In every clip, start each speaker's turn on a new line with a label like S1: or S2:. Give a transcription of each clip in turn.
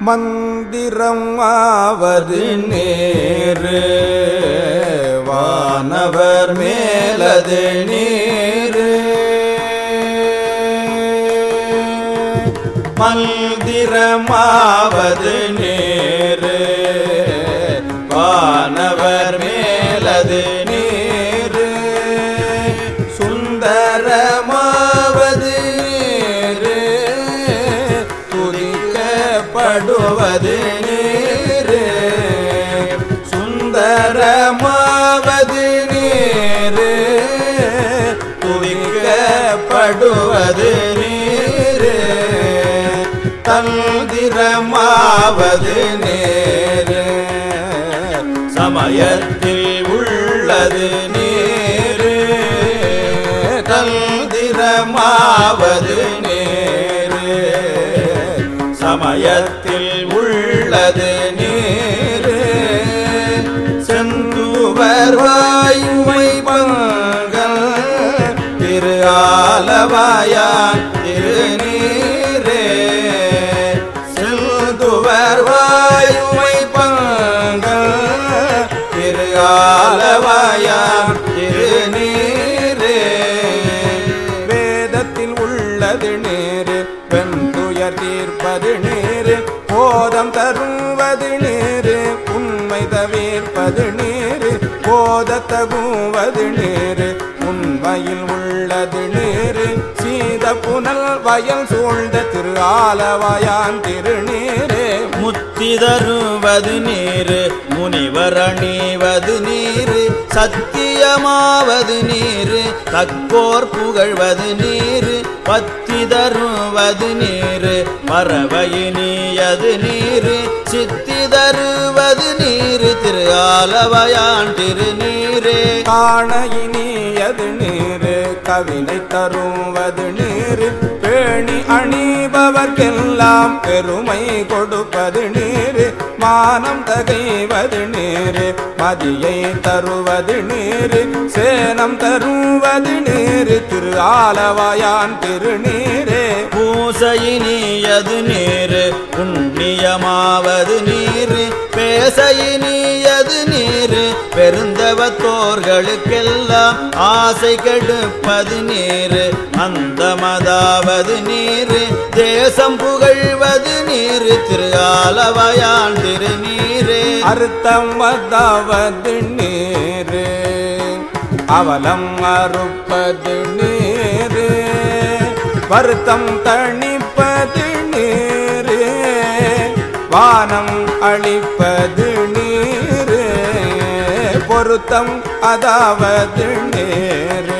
S1: மந்திரம் ஆவது நேரு வானவர் மேலது நீரு. மந்திரமாவது நேரு வானவர் மேலது நீரு. சுந்தரமாவது நீரு துதிக்கப்படுவது நீரு. சுந்தரமாவது நீரு துதிக்கப்படுவது நீரு. தந்திரமாவது நேரு சமயத்தில் உள்ளது நீரு. தந்திரமாவது நேரு சமயத்தில் உள்ளது நீரு. செந்துவர் வாயுமை பங்கல் திரு ஆலவாயான் திருநீரே. செந்துவர் வாயுமை பங்கல் திரு ஆலவாயான் திருநீரே. வேதத்தில் உள்ளது நீரு வெந்துயர் தீர்ப்பது நீரு. போதம் தருவது நீரு உண்மை தவிர்ப்பது நீரு. போதத்தகுவது நீரு உண்மையில் உள்ளது நீரு. சீத புனல் வயல் சூழ்ந்த திரு ஆலவாயான் திருநீரே.
S2: முத்தி தருவது நீரு முனிவர் அணிவது நீரு. சத்தியமாவது நீரு தக்கோர் புகழ்வது நீரு. பத்தி தருவது நீரு பறவையினியது நீரு. சித்தி தருவது நீரு திரு ஆலவாயான் திருநீரே.
S1: காண இனியது நீரு கவினை தருவது நீரு. பேணி அணிபவர்க்கெல்லாம் பெருமை கொடுப்பது நீரு. மானம் தகைவது நீரு மதியை தருவது நீரு. சேனம் தருவது நீரு திரு ஆலவாயான் திருநீரே.
S2: பூசையினியது நீரு புண்ணியமாவது நீரு. பேசையினியது நீரு பெருந்தவத்தோர்களுக்கெல்லாம் ஆசை கெடுப்பது நீரு. அந்தமதாவது நீரு தேசம் புகழ்வது நீரு திரு ஆலவாயான் திருநீரே.
S1: அறுத்தம் அதாவது நீரு அவலம் அறுப்பது நீரு. வருத்தம் தணிப்பது நீரு வானம் அளிப்பது நீரு. பொருத்தம் அதாவது நீரு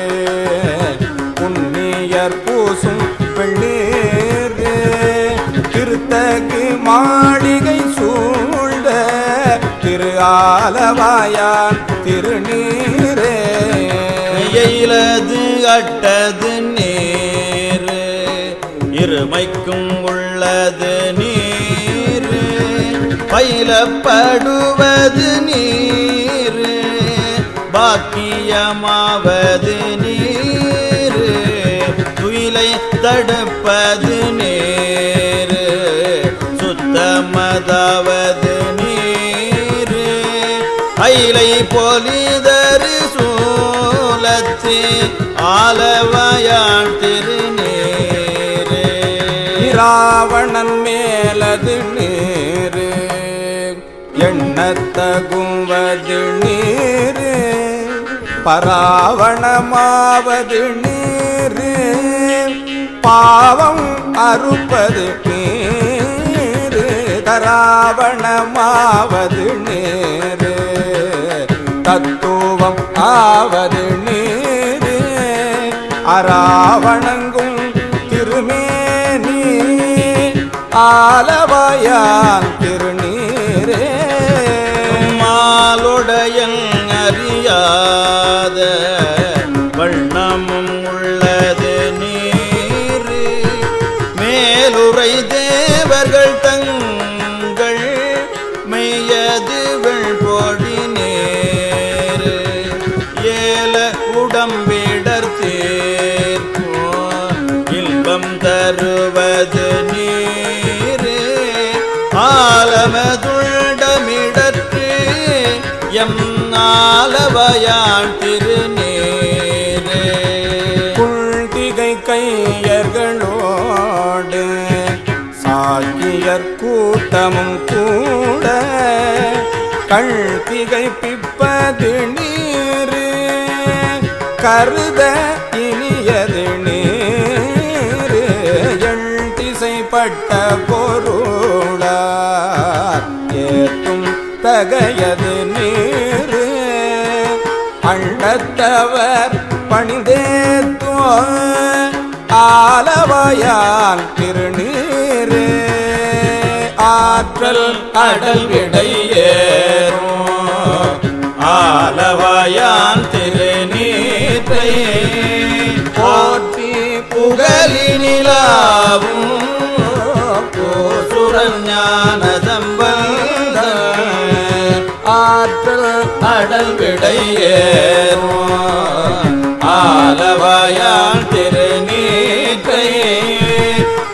S1: புண்ணியர் பூசும் வெள்ளீரு. திருத்தகு மாளிகை சூழ்ந்த திரு ஆலவாயான் திருநீரே.
S2: எயிலது அட்டது நீரு இருமைக்கும் உள்ளது நீரு. பயிலப்படுவது நீரு பாக்கியமாவது நீரு. துயிலை தடுப்பது நீரு சுத்தமதாவது நீரு. அயிலை பொலிதரு சூலத்து ஆலவாயான் திருநீரே.
S1: இராவணன் மேலது நீரு எண்ணத்தகுவது நீரு. பராவணமாவது நீரு பாவம் அறுப்பது நீரு. தராவணமாவது நீரு தத்துவம் ஆவது நீரு. அராவணங்கும் திருமேனி ஆலவாயான் திருநீரே.
S2: மாலுடையன் அறியாத வண்ணமும் உள்ளது நீரு. மேலுரை தேவர்கள் தங்கள் மெய்யது வெள்பொடி நேரு. ஏல உடம்பிடர் தேர்ப்போ இன்பம் தருவது நீரு. தமதுண்டமிடற்று எம் நாலவயான் திருநீரே
S1: குள்திகை கையர்களோடு சாக்கியர் கூட்டமும் கூட கள்திகை பிப்பது நீரு கருத இனியது நீரு எண்திசைப்பட்ட பொருளார் ஏத்தும் தகையது நீரு அண்டத்தவர் பணிந்தேத்தோ ஆலவாயான் திருநீரே ஆற்றல் அடல் விடையேறும்
S2: ஆலவாயான் திருநீற்றை
S1: போற்றி
S2: புகழினிலாவும் ஞான சம்பந்தன்
S1: ஆற்றல்
S2: அடல் விடையேறும் ஆலவாயான் திருநீற்றை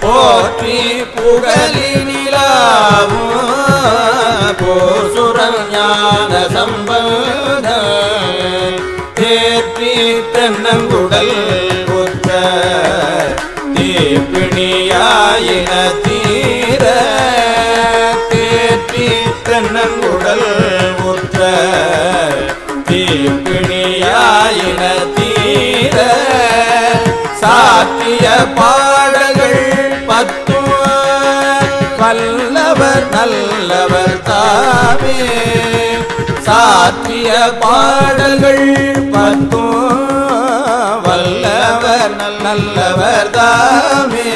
S2: போற்றி புகழினிலாவும் போசுரன் ஞான சம்பந்தன் தேற்றி தென்னங்குடல் புத்த தீப்பிணியாயின தீர தேற்றி தென்னங்குடல் புத்த தீப்பிணியாயின தீர சாத்திய பாடல்கள் பத்தும் வல்லவர் நல்லவர் தாமே சாத்திய பாடல்கள் பத்தும் வல்லவர் நல்லவர் தாமே